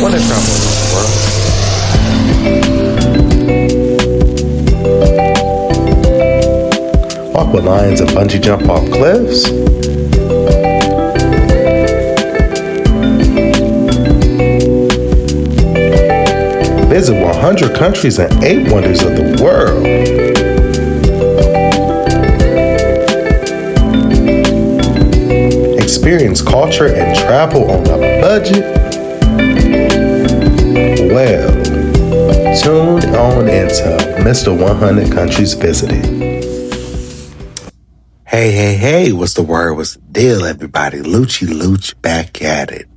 Want to travel around the world? Walk with lions and bungee jump off cliffs? Visit 100 countries and 8 wonders of the world. Experience culture and travel on a budget. Well, tune on into Mr. 100 Countries Visited. Hey, what's the word? What's the deal, everybody? Lucci Luch back at it.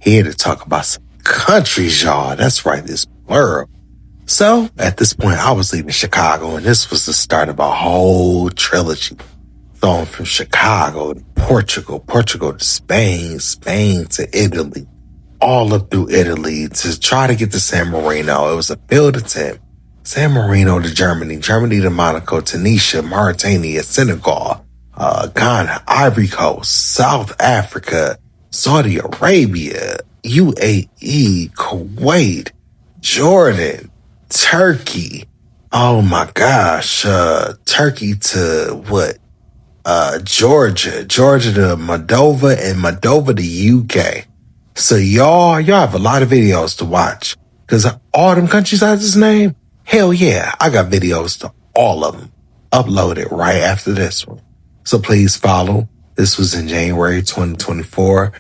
Here to talk about some countries, y'all. That's right, this world. So, at this point, I was leaving Chicago, and this was the start of a whole trilogy. Going from Chicago to Portugal to Spain to Italy, all up through Italy to try to get to San Marino. It was a failed attempt. San Marino to Germany to Monaco, Tunisia, Mauritania, Senegal, Ghana, Ivory Coast, South Africa, Saudi Arabia, UAE, Kuwait, Jordan, Turkey. Oh my gosh. Turkey to what? Georgia to Moldova, and Moldova to UK. So y'all have a lot of videos to watch. Cause all them countries I just named, hell yeah, I got videos to all of them uploaded right after this one. So please follow. This was in January 2024.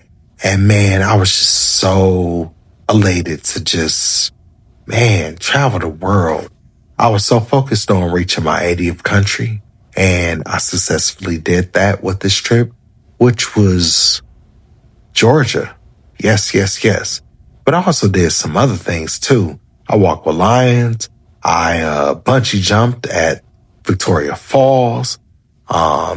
And man, I was just so elated to just, travel the world. I was so focused on reaching my 80th country. And I successfully did that with this trip, which was Georgia. Yes. But I also did some other things too. I walked with lions. I bungee jumped at Victoria Falls. I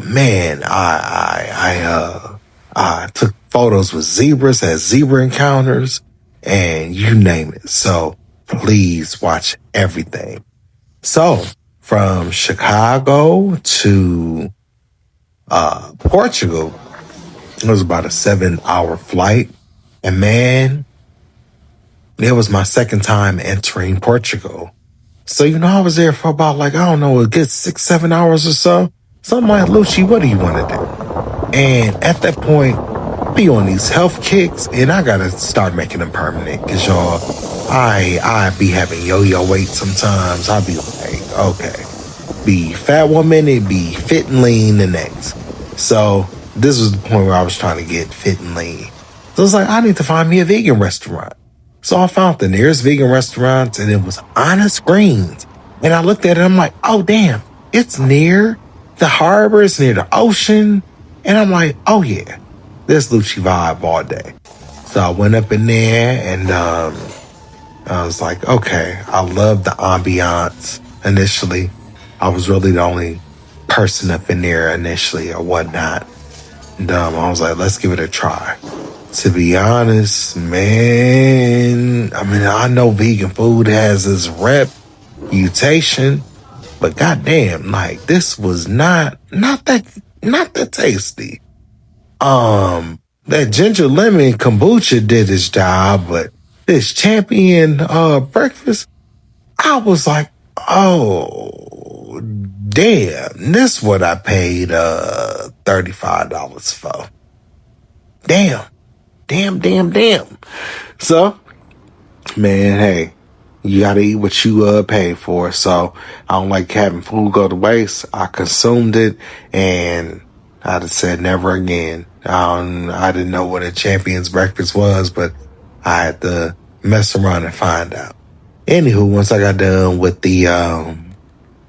took photos with zebras, had zebra encounters, and you name it. So please watch everything. So from Chicago to Portugal, it was about a 7-hour flight. And man, it was my second time entering Portugal. So, I was there for about a good 6-7 hours or so. So I'm like, Lucci, what do you want to do? And at that point, be on these health kicks, and I gotta start making them permanent. Cause y'all, I be having yo-yo weight sometimes. I'll be like, okay, be fat one minute, be fit and lean the next. So this was the point where I was trying to get fit and lean. So I was like, I need to find me a vegan restaurant. So I found the nearest vegan restaurant, and it was Honest Greens. And I looked at it, I'm like, oh damn, it's near the harbor, it's near the ocean. And I'm like, oh yeah, this Lucci vibe all day. So I went up in there, and I was like, okay, I love the ambiance initially. I was really the only person up in there initially or whatnot. And I was like, let's give it a try. To be honest, man, I know vegan food has its reputation, but goddamn, this was not that tasty. That ginger lemon kombucha did its job, but this champion breakfast, I was like, oh damn, this what I paid $35 for. Damn. So, man, hey, you gotta eat what you pay for. So I don't like having food go to waste. I consumed it, and I just said never again. I didn't know what a champion's breakfast was, but I had to mess around and find out. Anywho, once I got done with the,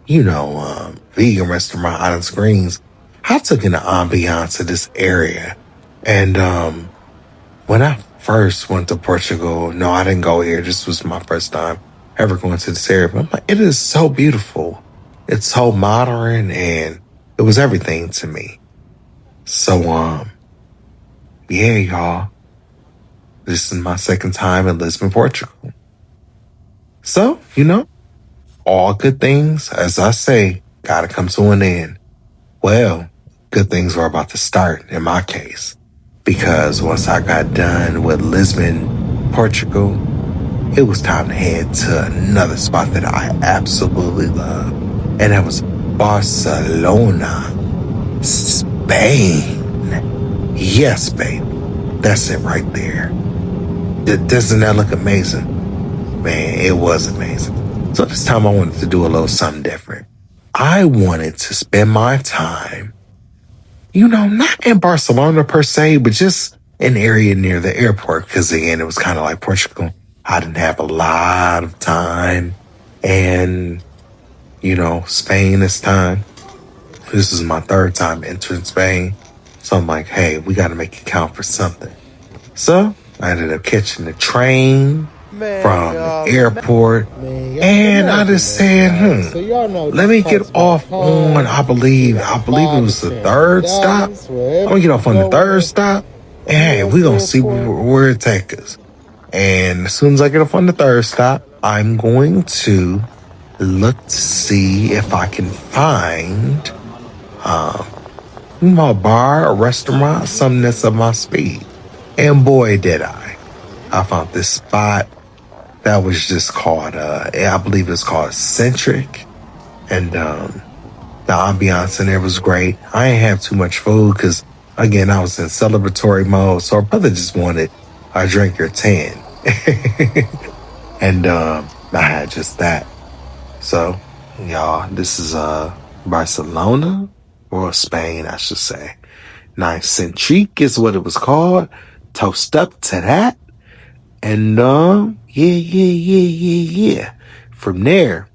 vegan restaurant, Honest Greens, I took in the ambiance of this area. And, when I first went to Portugal, no, I didn't go here. This was my first time ever going to this area. But I'm like, it is so beautiful. It's so modern, and it was everything to me. So, yeah, y'all. This is my second time in Lisbon, Portugal. So, all good things, as I say, gotta come to an end. Well, good things were about to start in my case. Because once I got done with Lisbon, Portugal, it was time to head to another spot that I absolutely love. And that was Barcelona, Spain. Yes, baby. That's it right there. Doesn't that look amazing? Man, it was amazing. So this time I wanted to do a little something different. I wanted to spend my time, not in Barcelona per se, but just an area near the airport. Because again, it was kind of like Portugal. I didn't have a lot of time. And, Spain this time. This is my third time entering Spain. So I'm like, hey, we got to make it count for something. So I ended up catching the train from the airport. And I just said, let me get off on, I believe it was the third stop. I'm going to get off on the third stop. And hey, we're going to see where it takes us. And as soon as I get off on the third stop, I'm going to look to see if I can find a bar, a restaurant, something that's of my speed. And boy, did I. I found this spot that was just called, I believe it's called Centric. And the ambiance in there was great. I ain't have too much food because, again, I was in celebratory mode. So our brother just wanted a drink or 10. And I had just that. So, y'all, this is Barcelona, or Spain, I should say. Nice Centric is what it was called. Toast up to that. And yeah. From there,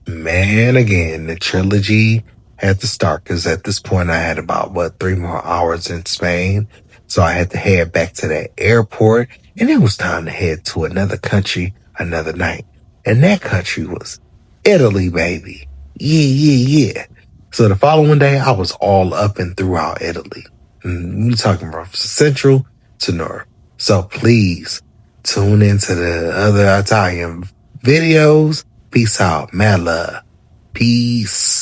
man, again, the trilogy had to start because at this point I had about 3 more hours in Spain. So I had to head back to that airport, and it was time to head to another country another night. And that country was Italy, baby. Yeah. So the following day, I was all up and throughout Italy. We're talking from central to north. So please tune into the other Italian videos. Peace out. Mad love. Peace.